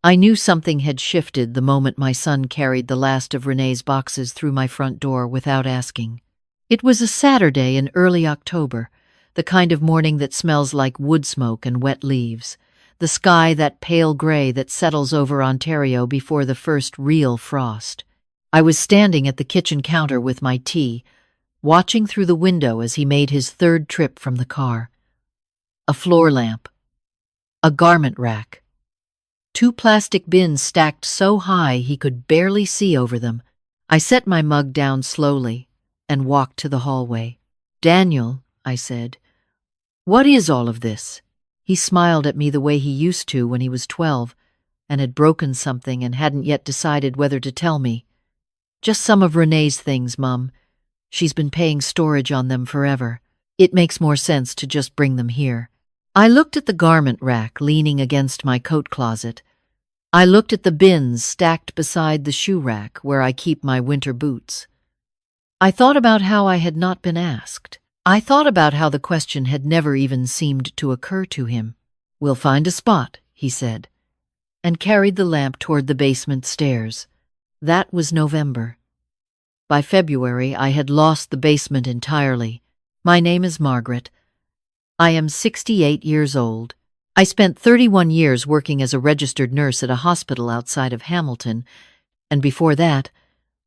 I knew something had shifted the moment my son carried the last of Renee's boxes through my front door without asking. It was a Saturday in early October, the kind of morning that smells like wood smoke and wet leaves, the sky that pale gray that settles over Ontario before the first real frost. I was standing at the kitchen counter with my tea, watching through the window as he made his third trip from the car. A floor lamp. A garment rack. 2 plastic bins stacked so high he could barely see over them. I set my mug down slowly and walked to the hallway. "Daniel," I said, "what is all of this?" He smiled at me the way he used to when he was 12 and had broken something and hadn't yet decided whether to tell me. "Just some of Renee's things, Mum. She's been paying storage on them forever. It makes more sense to just bring them here." I looked at the garment rack leaning against my coat closet. I looked at the bins stacked beside the shoe rack where I keep my winter boots. I thought about how I had not been asked. I thought about how the question had never even seemed to occur to him. "We'll find a spot," he said, and carried the lamp toward the basement stairs. That was November. By February, I had lost the basement entirely. My name is Margaret. I am 68 years old. I spent 31 years working as a registered nurse at a hospital outside of Hamilton, and before that,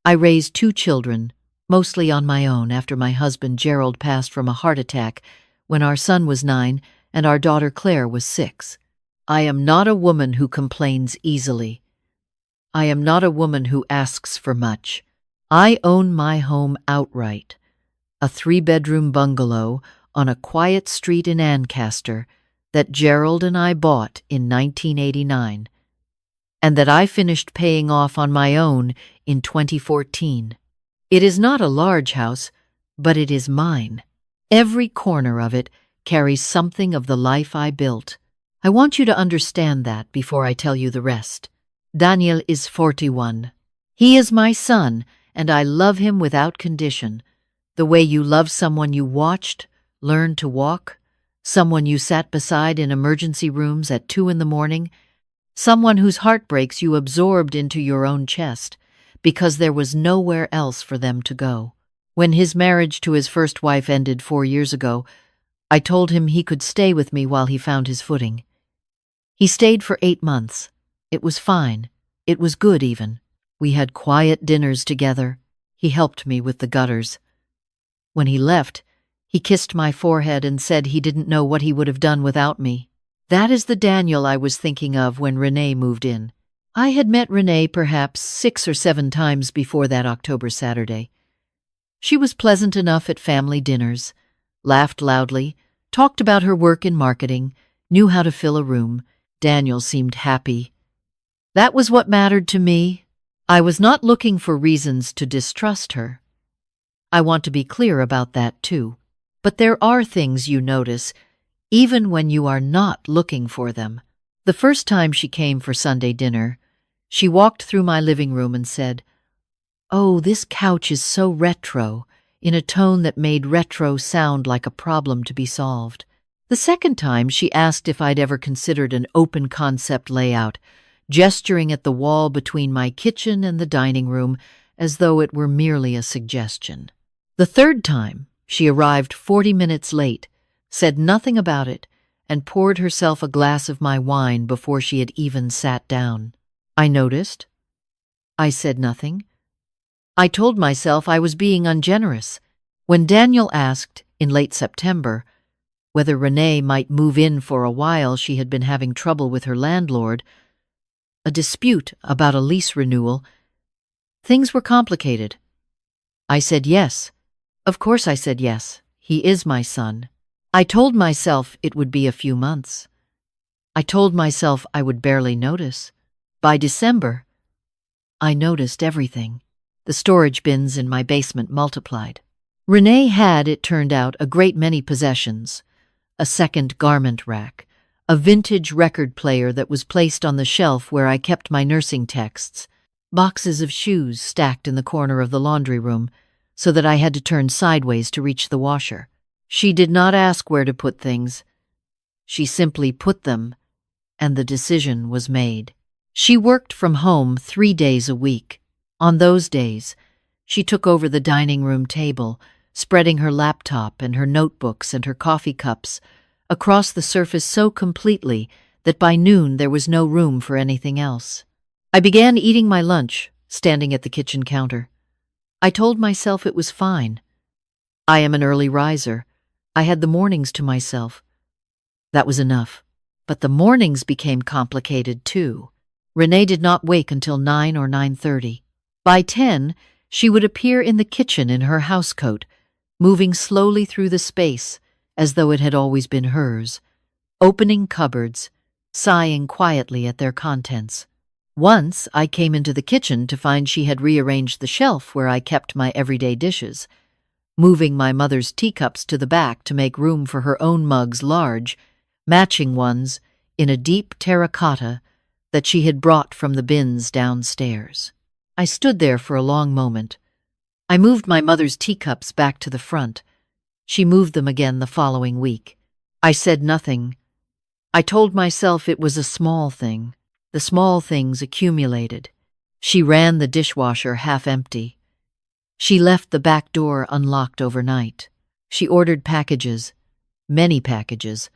I raised 2 children, mostly on my own after my husband Gerald passed from a heart attack when our son was 9 and our daughter Claire was 6. I am not a woman who complains easily. I am not a woman who asks for much. I own my home outright, a 3-bedroom bungalow on a quiet street in Ancaster that Gerald and I bought in 1989, and that I finished paying off on my own in 2014. It is not a large house, but it is mine. Every corner of it carries something of the life I built. I want you to understand that before I tell you the rest. Daniel is 41. He is my son, and I love him without condition, the way you love someone you watched learn to walk, someone you sat beside in emergency rooms at 2 in the morning, someone whose heartbreaks you absorbed into your own chest because there was nowhere else for them to go. When his marriage to his first wife ended 4 years ago, I told him he could stay with me while he found his footing. He stayed for 8 months. It was fine. It was good even. We had quiet dinners together. He helped me with the gutters. When he left, he kissed my forehead and said he didn't know what he would have done without me. That is the Daniel I was thinking of when Renee moved in. I had met Renee perhaps 6 or 7 times before that October Saturday. She was pleasant enough at family dinners, laughed loudly, talked about her work in marketing, knew how to fill a room. Daniel seemed happy. That was what mattered to me. I was not looking for reasons to distrust her. I want to be clear about that too. But there are things you notice, even when you are not looking for them. The first time she came for Sunday dinner, she walked through my living room and said, "Oh, this couch is so retro," in a tone that made retro sound like a problem to be solved. The second time, she asked if I'd ever considered an open concept layout, gesturing at the wall between my kitchen and the dining room as though it were merely a suggestion. The third time, she arrived 40 minutes late, said nothing about it, and poured herself a glass of my wine before she had even sat down. I noticed. I said nothing. I told myself I was being ungenerous. When Daniel asked, in late September, whether Renee might move in for a while, she had been having trouble with her landlord, a dispute about a lease renewal. Things were complicated. I said yes. Of course I said yes. He is my son. I told myself it would be a few months. I told myself I would barely notice. By December, I noticed everything. The storage bins in my basement multiplied. Renee had, it turned out, a great many possessions. A second garment rack, a vintage record player that was placed on the shelf where I kept my nursing texts, boxes of shoes stacked in the corner of the laundry room so that I had to turn sideways to reach the washer. She did not ask where to put things. She simply put them, and the decision was made. She worked from home 3 days a week. On those days, she took over the dining room table, spreading her laptop and her notebooks and her coffee cups across the surface so completely that by noon there was no room for anything else. I began eating my lunch, standing at the kitchen counter. I told myself it was fine. I am an early riser. I had the mornings to myself. That was enough. But the mornings became complicated too. Renee did not wake until 9 or 9:30. By 10, she would appear in the kitchen in her housecoat, moving slowly through the space as though it had always been hers, opening cupboards, sighing quietly at their contents. Once I came into the kitchen to find she had rearranged the shelf where I kept my everyday dishes, moving my mother's teacups to the back to make room for her own mugs, large, matching ones in a deep terracotta that she had brought from the bins downstairs. I stood there for a long moment. I moved my mother's teacups back to the front. She moved them again the following week. I said nothing. I told myself it was a small thing. The small things accumulated. She ran the dishwasher half empty. She left the back door unlocked overnight. She ordered packages, many packages,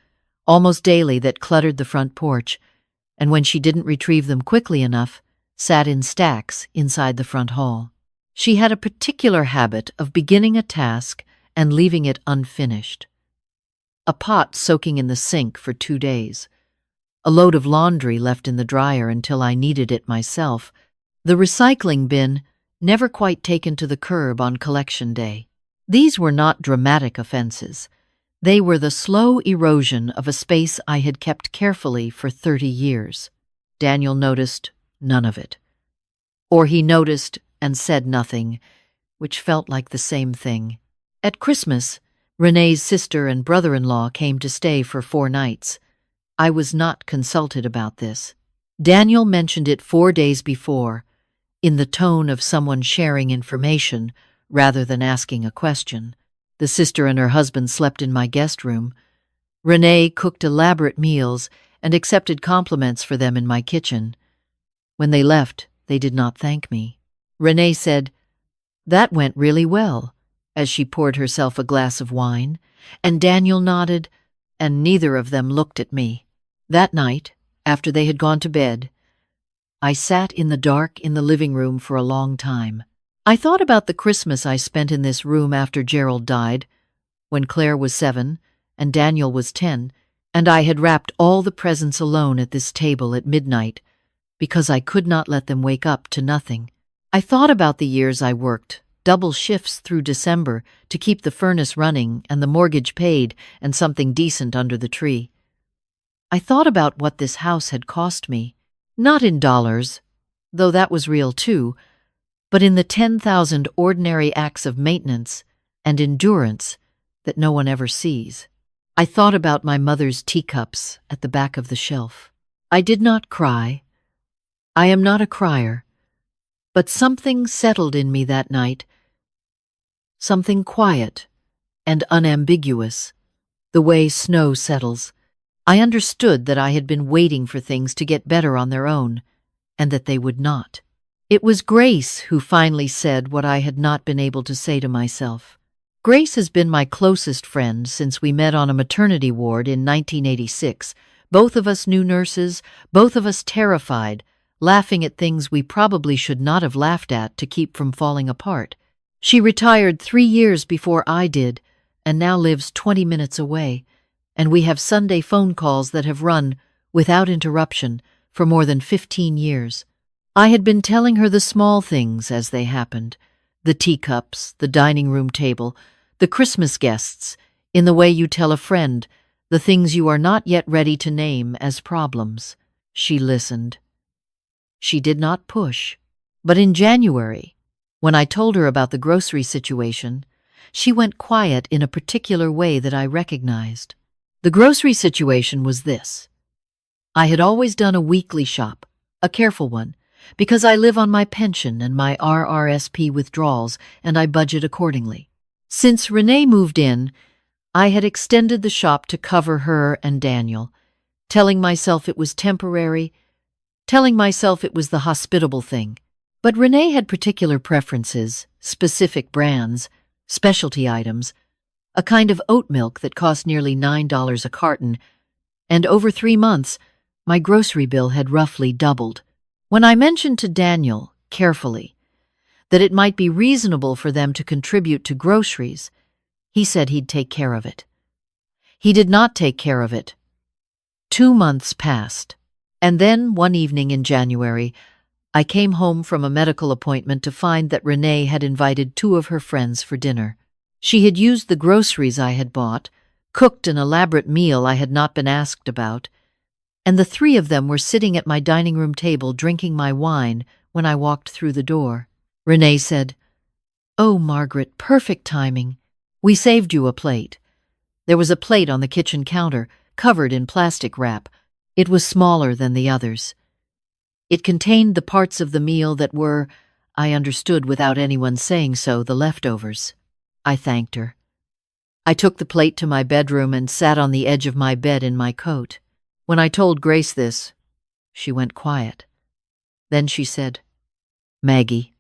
almost daily, that cluttered the front porch, and when she didn't retrieve them quickly enough, sat in stacks inside the front hall. She had a particular habit of beginning a task and leaving it unfinished. A pot soaking in the sink for 2 days, a load of laundry left in the dryer until I needed it myself, the recycling bin never quite taken to the curb on collection day. These were not dramatic offenses. They were the slow erosion of a space I had kept carefully for 30 years. Daniel noticed none of it. Or he noticed and said nothing, which felt like the same thing. At Christmas, Renee's sister and brother-in-law came to stay for 4 nights. I was not consulted about this. Daniel mentioned it 4 days before, in the tone of someone sharing information rather than asking a question. The sister and her husband slept in my guest room. Renee cooked elaborate meals and accepted compliments for them in my kitchen. When they left, they did not thank me. Renee said, "That went really well," as she poured herself a glass of wine, and Daniel nodded, and neither of them looked at me. That night, after they had gone to bed, I sat in the dark in the living room for a long time. I thought about the Christmas I spent in this room after Gerald died, when Claire was 7 and Daniel was 10, and I had wrapped all the presents alone at this table at midnight because I could not let them wake up to nothing. I thought about the years I worked, double shifts through December, to keep the furnace running and the mortgage paid and something decent under the tree. I thought about what this house had cost me, not in dollars, though that was real too, but in the 10,000 ordinary acts of maintenance and endurance that no one ever sees. I thought about my mother's teacups at the back of the shelf. I did not cry. I am not a crier, but something settled in me that night, something quiet and unambiguous, the way snow settles. I understood that I had been waiting for things to get better on their own, and that they would not. It was Grace who finally said what I had not been able to say to myself. Grace has been my closest friend since we met on a maternity ward in 1986. Both of us new nurses, both of us terrified, laughing at things we probably should not have laughed at to keep from falling apart. She retired 3 years before I did, and now lives 20 minutes away, and we have Sunday phone calls that have run, without interruption, for more than 15 years. I had been telling her the small things as they happened, the teacups, the dining room table, the Christmas guests, in the way you tell a friend, the things you are not yet ready to name as problems. She listened. She did not push. But in January, when I told her about the grocery situation, she went quiet in a particular way that I recognized. The grocery situation was this. I had always done a weekly shop, a careful one, because I live on my pension and my RRSP withdrawals, and I budget accordingly. Since Renee moved in, I had extended the shop to cover her and Daniel, telling myself it was temporary, telling myself it was the hospitable thing. But Renee had particular preferences, specific brands, specialty items, a kind of oat milk that cost nearly $9 a carton, and over 3 months, my grocery bill had roughly doubled. When I mentioned to Daniel, carefully, that it might be reasonable for them to contribute to groceries, he said he'd take care of it. He did not take care of it. 2 months passed, and then one evening in January, I came home from a medical appointment to find that Renee had invited 2 of her friends for dinner. She had used the groceries I had bought, cooked an elaborate meal I had not been asked about, and the 3 of them were sitting at my dining room table drinking my wine when I walked through the door. Renee said, "Oh, Margaret, perfect timing. We saved you a plate." There was a plate on the kitchen counter, covered in plastic wrap. It was smaller than the others. It contained the parts of the meal that were, I understood without anyone saying so, the leftovers. I thanked her. I took the plate to my bedroom and sat on the edge of my bed in my coat. When I told Grace this, she went quiet. Then she said, "Maggie,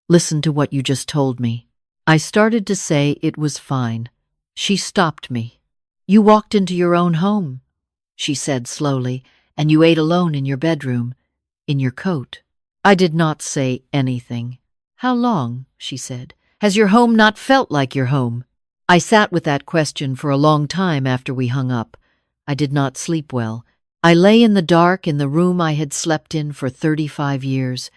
listen to what you just told me." I started to say it was fine. She stopped me. "You walked into your own home," she said slowly, "and you ate alone in your bedroom, in your coat." I did not say anything. "How long," she said, "has your home not felt like your home?" I sat with that question for a long time after we hung up. I did not sleep well. I lay in the dark in the room I had slept in for 35 years,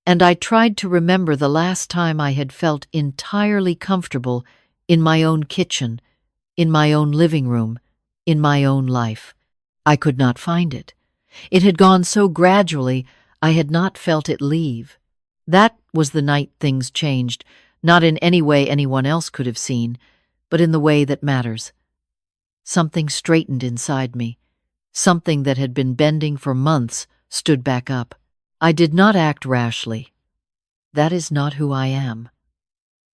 and I tried to remember the last time I had felt entirely comfortable in my own kitchen, in my own living room, in my own life. I could not find it. It had gone so gradually, I had not felt it leave. That was the night things changed, not in any way anyone else could have seen, but in the way that matters. Something straightened inside me. Something that had been bending for months stood back up. I did not act rashly. That is not who I am.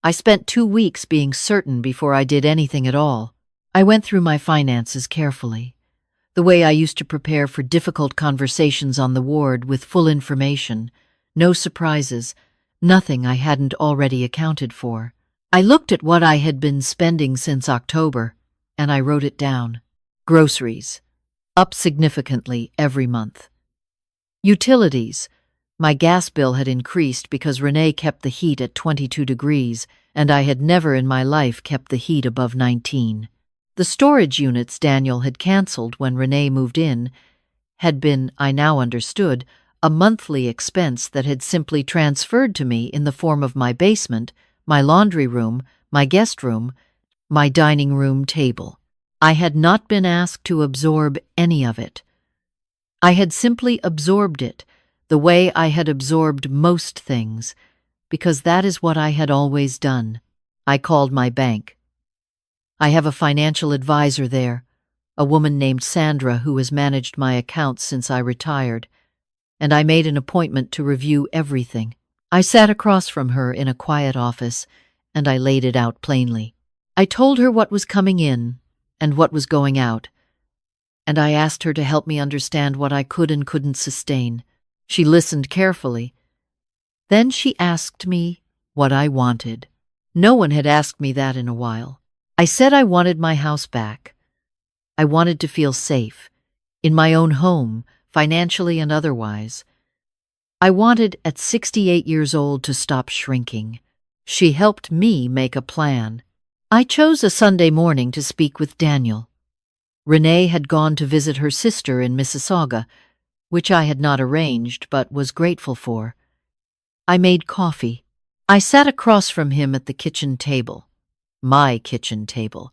I spent 2 weeks being certain before I did anything at all. I went through my finances carefully, the way I used to prepare for difficult conversations on the ward with full information, no surprises, nothing I hadn't already accounted for. I looked at what I had been spending since October, and I wrote it down. Groceries, up significantly every month. Utilities, my gas bill had increased because Renee kept the heat at 22 degrees, and I had never in my life kept the heat above 19. The storage units Daniel had canceled when Renee moved in had been, I now understood, a monthly expense that had simply transferred to me in the form of my basement, my laundry room, my guest room, my dining room table. I had not been asked to absorb any of it. I had simply absorbed it, the way I had absorbed most things, because that is what I had always done. I called my bank. I have a financial advisor there, a woman named Sandra who has managed my accounts since I retired, and I made an appointment to review everything. I sat across from her in a quiet office, and I laid it out plainly. I told her what was coming in and what was going out, and I asked her to help me understand what I could and couldn't sustain. She listened carefully. Then she asked me what I wanted. No one had asked me that in a while. I said I wanted my house back. I wanted to feel safe, in my own home, financially and otherwise. I wanted, at 68 years old, to stop shrinking. She helped me make a plan. I chose a Sunday morning to speak with Daniel. Renee had gone to visit her sister in Mississauga, which I had not arranged but was grateful for. I made coffee. I sat across from him at the kitchen table, my kitchen table,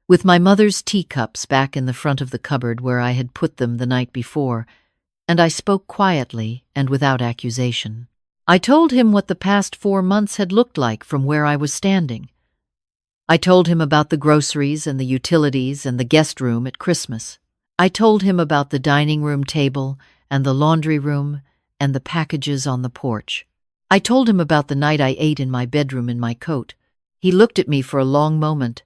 with my mother's teacups back in the front of the cupboard where I had put them the night before, and I spoke quietly and without accusation. I told him what the past 4 months had looked like from where I was standing. I told him about the groceries and the utilities and the guest room at Christmas. I told him about the dining room table and the laundry room and the packages on the porch. I told him about the night I ate in my bedroom in my coat. He looked at me for a long moment.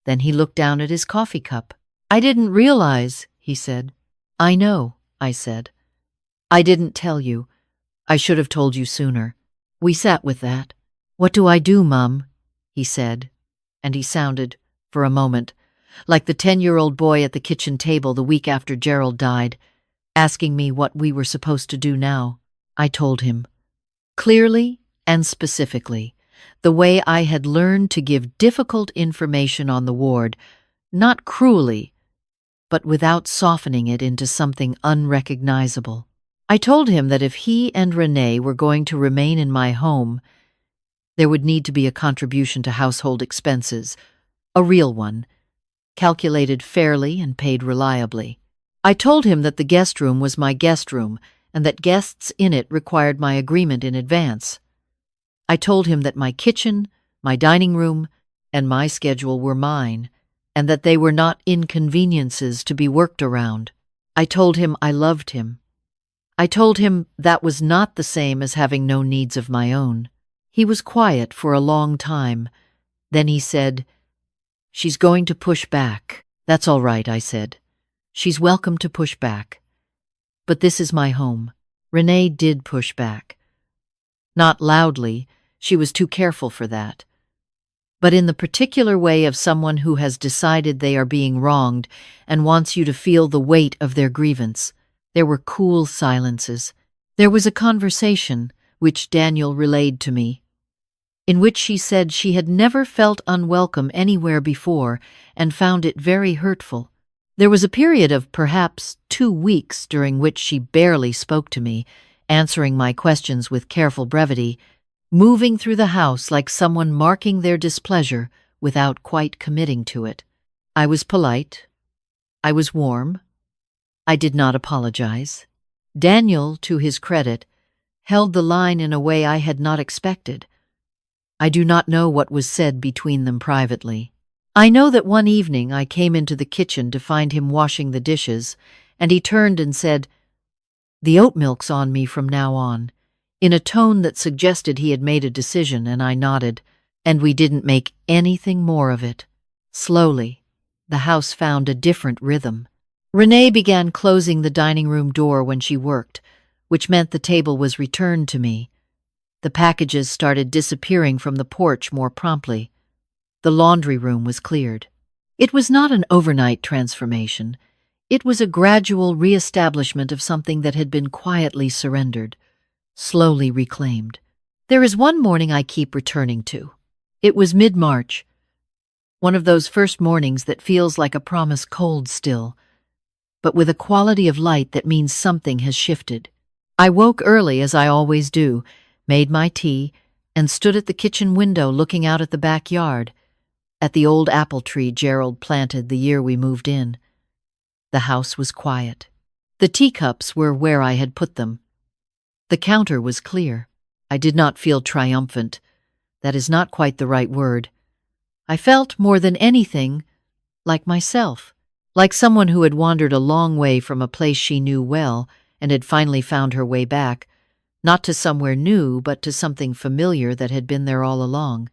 Then he looked down at his coffee cup. "I didn't realize," he said. "I know," I said. I didn't tell you. I should have told you sooner. We sat with that. What do I do, Mum? He said, and he sounded, for a moment, like the 10-year-old boy at the kitchen table the week after Gerald died, asking me what we were supposed to do now. I told him, clearly and specifically, the way I had learned to give difficult information on the ward, not cruelly, but without softening it into something unrecognizable. I told him that if he and Renee were going to remain in my home, there would need to be a contribution to household expenses, a real one, calculated fairly and paid reliably. I told him that the guest room was my guest room and that guests in it required my agreement in advance. I told him that my kitchen, my dining room, and my schedule were mine, and that they were not inconveniences to be worked around. I told him I loved him. I told him that was not the same as having no needs of my own. He was quiet for a long time. Then he said, "She's going to push back." "That's all right," I said. "She's welcome to push back. But this is my home." Renee did push back. Not loudly, she was too careful for that. But in the particular way of someone who has decided they are being wronged and wants you to feel the weight of their grievance. There were cool silences. There was a conversation, which Daniel relayed to me, in which she said she had never felt unwelcome anywhere before and found it very hurtful. There was a period of perhaps 2 weeks during which she barely spoke to me, answering my questions with careful brevity, moving through the house like someone marking their displeasure without quite committing to it. I was polite. I was warm. I did not apologize. Daniel, to his credit, held the line in a way I had not expected. I do not know what was said between them privately. I know that one evening I came into the kitchen to find him washing the dishes, and he turned and said, "The oat milk's on me from now on," in a tone that suggested he had made a decision, and I nodded, and we didn't make anything more of it. Slowly, the house found a different rhythm. Renee began closing the dining room door when she worked, which meant the table was returned to me. The packages started disappearing from the porch more promptly. The laundry room was cleared. It was not an overnight transformation. It was a gradual reestablishment of something that had been quietly surrendered, slowly reclaimed. There is one morning I keep returning to. It was mid-March, one of those first mornings that feels like a promise cold still, but with a quality of light that means something has shifted. I woke early, as I always do, made my tea, and stood at the kitchen window looking out at the backyard, at the old apple tree Gerald planted the year we moved in. The house was quiet. The teacups were where I had put them. The counter was clear. I did not feel triumphant. That is not quite the right word. I felt, more than anything, like myself, like someone who had wandered a long way from a place she knew well and had finally found her way back, not to somewhere new, but to something familiar that had been there all along.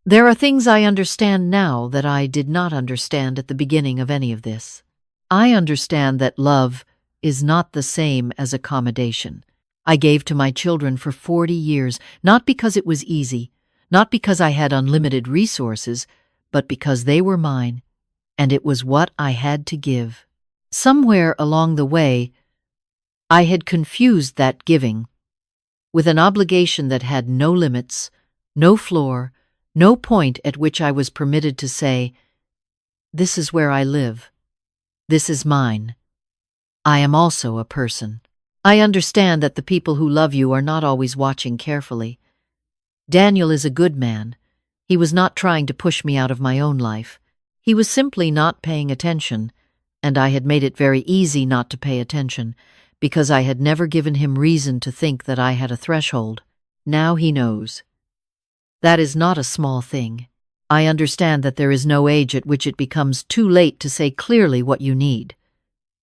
There are things I understand now that I did not understand at the beginning of any of this. I understand that love is not the same as accommodation. I gave to my children for 40 years, not because it was easy, not because I had unlimited resources, but because they were mine, and it was what I had to give. Somewhere along the way, I had confused that giving with an obligation that had no limits, no floor, no point at which I was permitted to say, "This is where I live. This is mine. I am also a person." I understand that the people who love you are not always watching carefully. Daniel is a good man. He was not trying to push me out of my own life. He was simply not paying attention, and I had made it very easy not to pay attention, because I had never given him reason to think that I had a threshold. Now he knows. That is not a small thing. I understand that there is no age at which it becomes too late to say clearly what you need.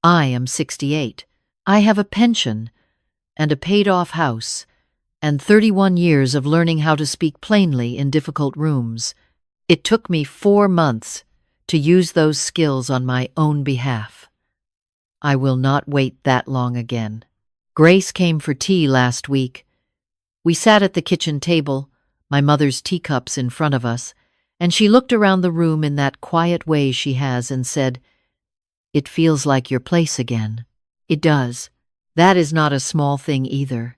I am 68. I have a pension and a paid-off house and 31 years of learning how to speak plainly in difficult rooms. It took me 4 months to use those skills on my own behalf. I will not wait that long again. Grace came for tea last week. We sat at the kitchen table, my mother's teacups in front of us, and she looked around the room in that quiet way she has and said, "It feels like your place again." It does. That is not a small thing either.